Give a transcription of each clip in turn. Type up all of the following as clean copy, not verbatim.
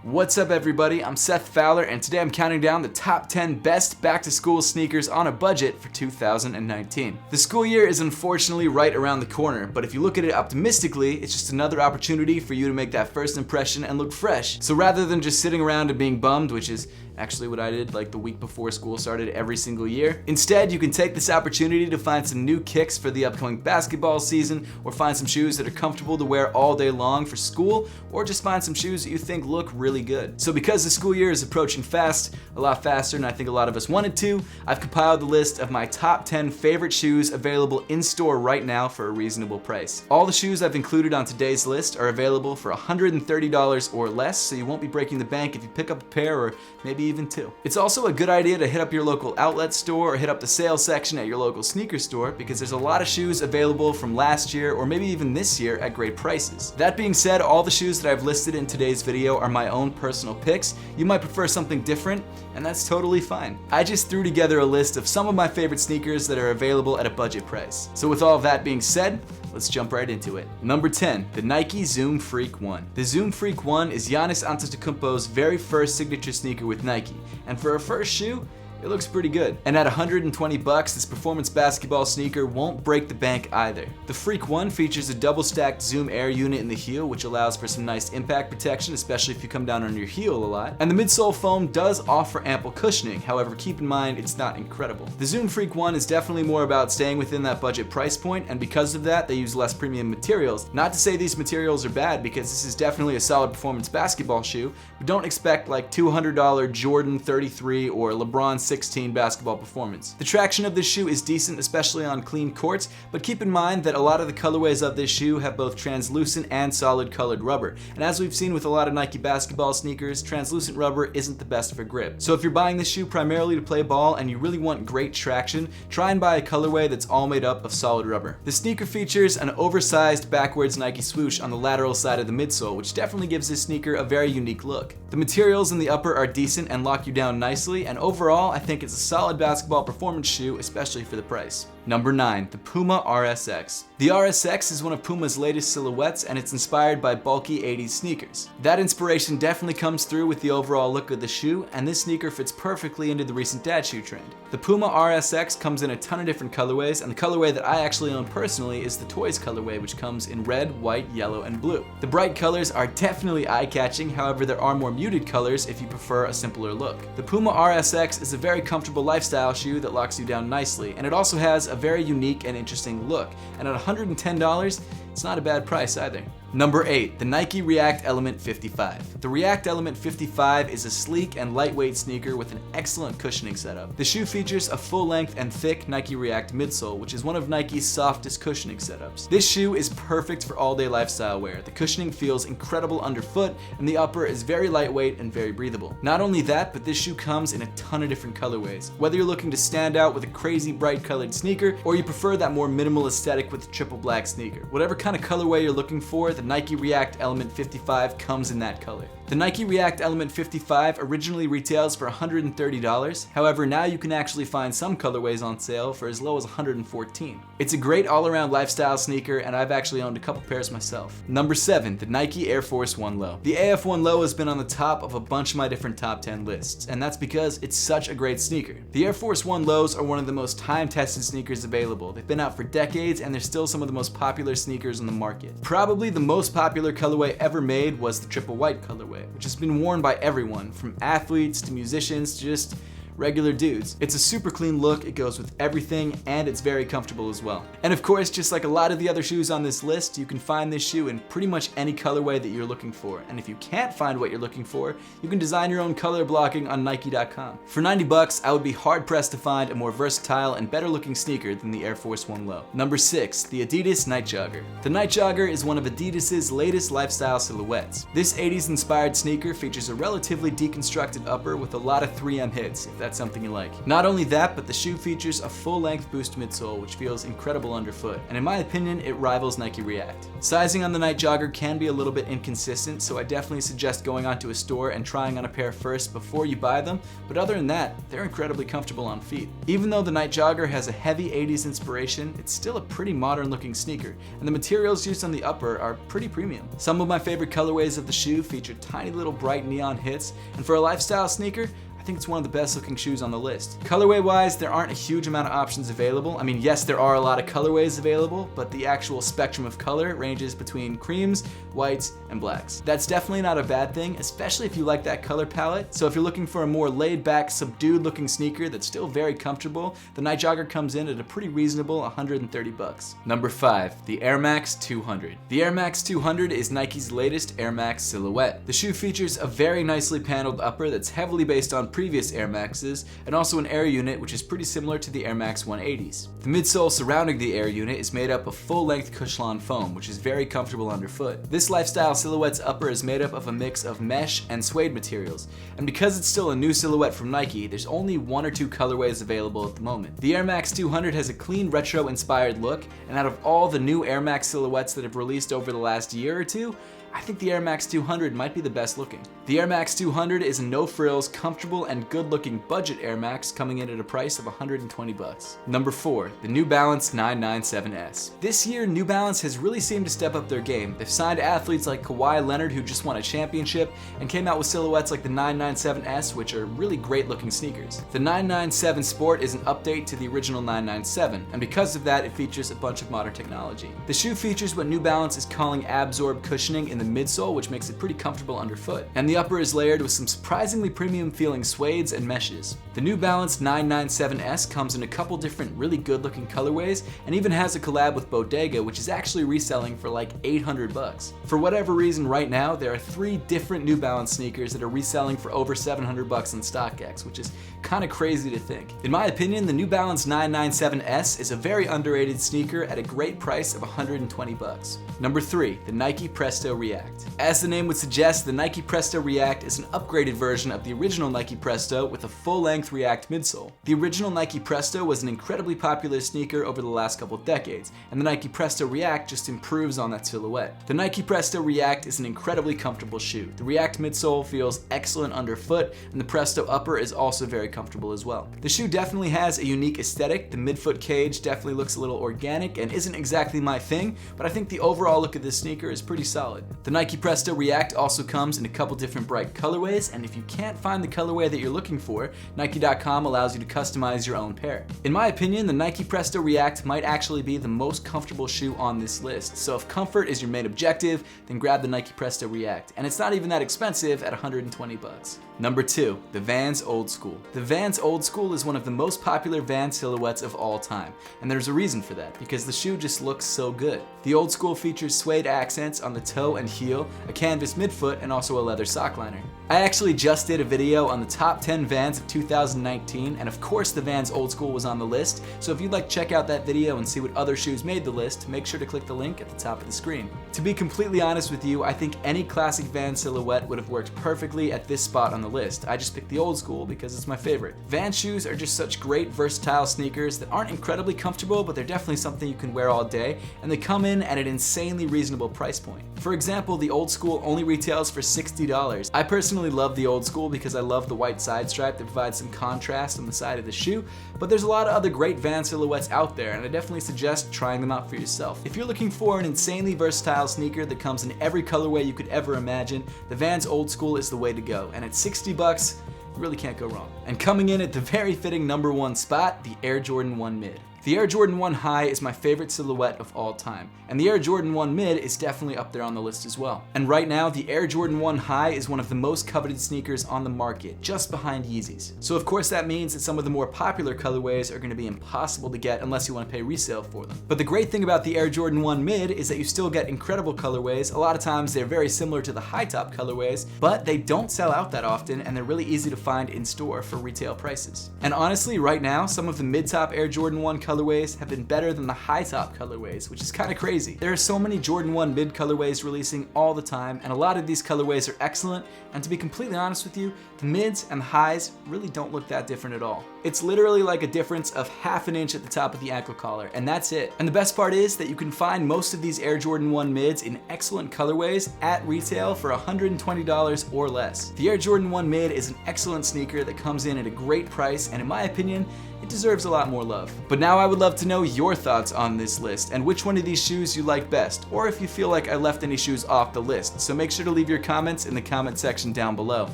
What's up everybody, I'm Seth Fowler and today I'm counting down the top 10 best back-to-school sneakers on a budget for 2019. The school year is unfortunately right around the corner, but if you look at it optimistically, it's just another opportunity for you to make that first impression and look fresh. So rather than just sitting around and being bummed, which is actually what I did like the week before school started every single year, instead you can take this opportunity to find some new kicks for the upcoming basketball season, or find some shoes that are comfortable to wear all day long for school, or just find some shoes that you think look really good. So because the school year is approaching fast, a lot faster than I think a lot of us wanted to, I've compiled the list of my top 10 favorite shoes available in store right now for a reasonable price. All the shoes I've included on today's list are available for $130 or less, so you won't be breaking the bank if you pick up a pair or maybe even two. It's also a good idea to hit up your local outlet store or hit up the sales section at your local sneaker store, because there's a lot of shoes available from last year or maybe even this year at great prices. That being said, all the shoes that I've listed in today's video are my own personal picks. You might prefer something different, and that's totally fine. I just threw together a list of some of my favorite sneakers that are available at a budget price. So with all of that being said, let's jump right into it. Number 10, the Nike Zoom Freak 1. The Zoom Freak 1 is Giannis Antetokounmpo's very first signature sneaker with Nike, and for a first shoe, it looks pretty good. And at $120, this performance basketball sneaker won't break the bank either. The Freak 1 features a double-stacked Zoom Air unit in the heel, which allows for some nice impact protection, especially if you come down on your heel a lot. And the midsole foam does offer ample cushioning, however keep in mind it's not incredible. The Zoom Freak 1 is definitely more about staying within that budget price point, and because of that they use less premium materials. Not to say these materials are bad, because this is definitely a solid performance basketball shoe, but don't expect like $200 Jordan 33 or LeBron 16 basketball performance. The traction of this shoe is decent, especially on clean courts, but keep in mind that a lot of the colorways of this shoe have both translucent and solid colored rubber. And as we've seen with a lot of Nike basketball sneakers, translucent rubber isn't the best for grip. So if you're buying this shoe primarily to play ball and you really want great traction, try and buy a colorway that's all made up of solid rubber. The sneaker features an oversized backwards Nike swoosh on the lateral side of the midsole, which definitely gives this sneaker a very unique look. The materials in the upper are decent and lock you down nicely, and overall I think it's a solid basketball performance shoe, especially for the price. Number 9, the Puma RSX. The RSX is one of Puma's latest silhouettes, and it's inspired by bulky 80s sneakers. That inspiration definitely comes through with the overall look of the shoe, and this sneaker fits perfectly into the recent dad shoe trend. The Puma RSX comes in a ton of different colorways, and the colorway that I actually own personally is the Toys colorway, which comes in red, white, yellow, and blue. The bright colors are definitely eye-catching, however there are more muted colors if you prefer a simpler look. The Puma RSX is a very comfortable lifestyle shoe that locks you down nicely, and it also has a very unique and interesting look, and at $110, it's not a bad price either. Number 8, the Nike React Element 55. The React Element 55 is a sleek and lightweight sneaker with an excellent cushioning setup. The shoe features a full-length and thick Nike React midsole, which is one of Nike's softest cushioning setups. This shoe is perfect for all-day lifestyle wear. The cushioning feels incredible underfoot, and the upper is very lightweight and very breathable. Not only that, but this shoe comes in a ton of different colorways. Whether you're looking to stand out with a crazy bright colored sneaker, or you prefer that more minimal aesthetic with a triple black sneaker, whatever kind of colorway you're looking for, the Nike React Element 55 comes in that color. The Nike React Element 55 originally retails for $130, however now you can actually find some colorways on sale for as low as $114. It's a great all-around lifestyle sneaker, and I've actually owned a couple pairs myself. Number 7, the Nike Air Force 1 Low. The AF1 Low has been on the top of a bunch of my different top 10 lists, and that's because it's such a great sneaker. The Air Force 1 Lows are one of the most time-tested sneakers available. They've been out for decades, and they're still some of the most popular sneakers on the market. Probably the most popular colorway ever made was the triple white colorway, which has been worn by everyone, from athletes to musicians to just regular dudes. It's a super clean look, it goes with everything, and it's very comfortable as well. And of course, just like a lot of the other shoes on this list, you can find this shoe in pretty much any colorway that you're looking for. And if you can't find what you're looking for, you can design your own color blocking on Nike.com. For $90, I would be hard pressed to find a more versatile and better looking sneaker than the Air Force 1 Low. Number 6, the Adidas Night Jogger. The Night Jogger is one of Adidas's latest lifestyle silhouettes. This 80s inspired sneaker features a relatively deconstructed upper with a lot of 3M hits, if that's something you like. Not only that, but the shoe features a full-length boost midsole, which feels incredible underfoot, and in my opinion, it rivals Nike React. Sizing on the Night Jogger can be a little bit inconsistent, so I definitely suggest going onto a store and trying on a pair first before you buy them, but other than that, they're incredibly comfortable on feet. Even though the Night Jogger has a heavy 80s inspiration, it's still a pretty modern looking sneaker, and the materials used on the upper are pretty premium. Some of my favorite colorways of the shoe feature tiny little bright neon hits, and for a lifestyle sneaker, I think it's one of the best looking shoes on the list. Colorway wise, there aren't a huge amount of options available. I mean, yes, there are a lot of colorways available, but the actual spectrum of color ranges between creams, whites, and blacks. That's definitely not a bad thing, especially if you like that color palette. So if you're looking for a more laid back, subdued looking sneaker that's still very comfortable, the Night Jogger comes in at a pretty reasonable $130. Number 5, the Air Max 200. The Air Max 200 is Nike's latest Air Max silhouette. The shoe features a very nicely paneled upper that's heavily based on previous Air Maxes, and also an Air unit which is pretty similar to the Air Max 180s. The midsole surrounding the Air unit is made up of full-length Cushlon foam, which is very comfortable underfoot. This lifestyle silhouette's upper is made up of a mix of mesh and suede materials, and because it's still a new silhouette from Nike, there's only 1 or 2 colorways available at the moment. The Air Max 200 has a clean retro-inspired look, and out of all the new Air Max silhouettes that have released over the last year or two, I think the Air Max 200 might be the best looking. The Air Max 200 is a no-frills, comfortable, and good-looking budget Air Max coming in at a price of $120. Number 4, the New Balance 997S. This year, New Balance has really seemed to step up their game. They've signed athletes like Kawhi Leonard, who just won a championship, and came out with silhouettes like the 997S, which are really great-looking sneakers. The 997 Sport is an update to the original 997, and because of that, it features a bunch of modern technology. The shoe features what New Balance is calling absorb cushioning in the midsole, which makes it pretty comfortable underfoot, and the upper is layered with some surprisingly premium feeling suedes and meshes. The New Balance 997S comes in a couple different really good looking colorways, and even has a collab with Bodega, which is actually reselling for like $800. For whatever reason, right now there are 3 different New Balance sneakers that are reselling for over $700 on StockX, which is kind of crazy to think. In my opinion, the New Balance 997S is a very underrated sneaker at a great price of $120. Number 3, the Nike Presto React. As the name would suggest, the Nike Presto React is an upgraded version of the original Nike Presto with a full-length React midsole. The original Nike Presto was an incredibly popular sneaker over the last couple decades, and the Nike Presto React just improves on that silhouette. The Nike Presto React is an incredibly comfortable shoe. The React midsole feels excellent underfoot, and the Presto upper is also very comfortable as well. The shoe definitely has a unique aesthetic. The midfoot cage definitely looks a little organic and isn't exactly my thing, but I think the overall look of this sneaker is pretty solid. The Nike Presto React also comes in a couple different bright colorways, and if you can't find the colorway that you're looking for, Nike.com allows you to customize your own pair. In my opinion, the Nike Presto React might actually be the most comfortable shoe on this list, so if comfort is your main objective, then grab the Nike Presto React, and it's not even that expensive at $120. Number 2, the Vans Old School. The Vans Old School is one of the most popular Vans silhouettes of all time, and there's a reason for that, because the shoe just looks so good. The Old School features suede accents on the toe and heel, a canvas midfoot, and also a leather sock liner. I actually just did a video on the top 10 Vans of 2019, and of course the Vans Old School was on the list, so if you'd like to check out that video and see what other shoes made the list, make sure to click the link at the top of the screen. To be completely honest with you, I think any classic Vans silhouette would have worked perfectly at this spot on the list. I just picked the Old School because it's my favorite. Vans shoes are just such great versatile sneakers that aren't incredibly comfortable, but they're definitely something you can wear all day, and they come in at an insanely reasonable price point. For example, the Old School only retails for $60. I personally love the Old School because I love the white side stripe that provides some contrast on the side of the shoe, but there's a lot of other great Vans silhouettes out there, and I definitely suggest trying them out for yourself. If you're looking for an insanely versatile sneaker that comes in every colorway you could ever imagine, the Vans Old School is the way to go, and at $60, you really can't go wrong. And coming in at the very fitting number 1 spot, the Air Jordan 1 Mid. The Air Jordan 1 High is my favorite silhouette of all time, and the Air Jordan 1 Mid is definitely up there on the list as well. And right now, the Air Jordan 1 High is one of the most coveted sneakers on the market, just behind Yeezys. So of course that means that some of the more popular colorways are going to be impossible to get unless you want to pay resale for them. But the great thing about the Air Jordan 1 Mid is that you still get incredible colorways. A lot of times they're very similar to the high top colorways, but they don't sell out that often, and they're really easy to find in store for retail prices. And honestly, right now, some of the mid-top Air Jordan 1 colorways colorways have been better than the high top colorways, which is kind of crazy. There are so many Jordan 1 mid colorways releasing all the time, and a lot of these colorways are excellent, and to be completely honest with you, the mids and the highs really don't look that different at all. It's literally like a difference of half an inch at the top of the ankle collar, and that's it. And the best part is that you can find most of these Air Jordan 1 mids in excellent colorways at retail for $120 or less. The Air Jordan 1 mid is an excellent sneaker that comes in at a great price, and in my opinion, it deserves a lot more love. But now I would love to know your thoughts on this list and which one of these shoes you like best, or if you feel like I left any shoes off the list. So make sure to leave your comments in the comment section down below.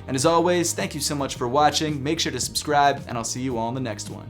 And as always, thank you so much for watching. Make sure to subscribe, and I'll see you all in the next one.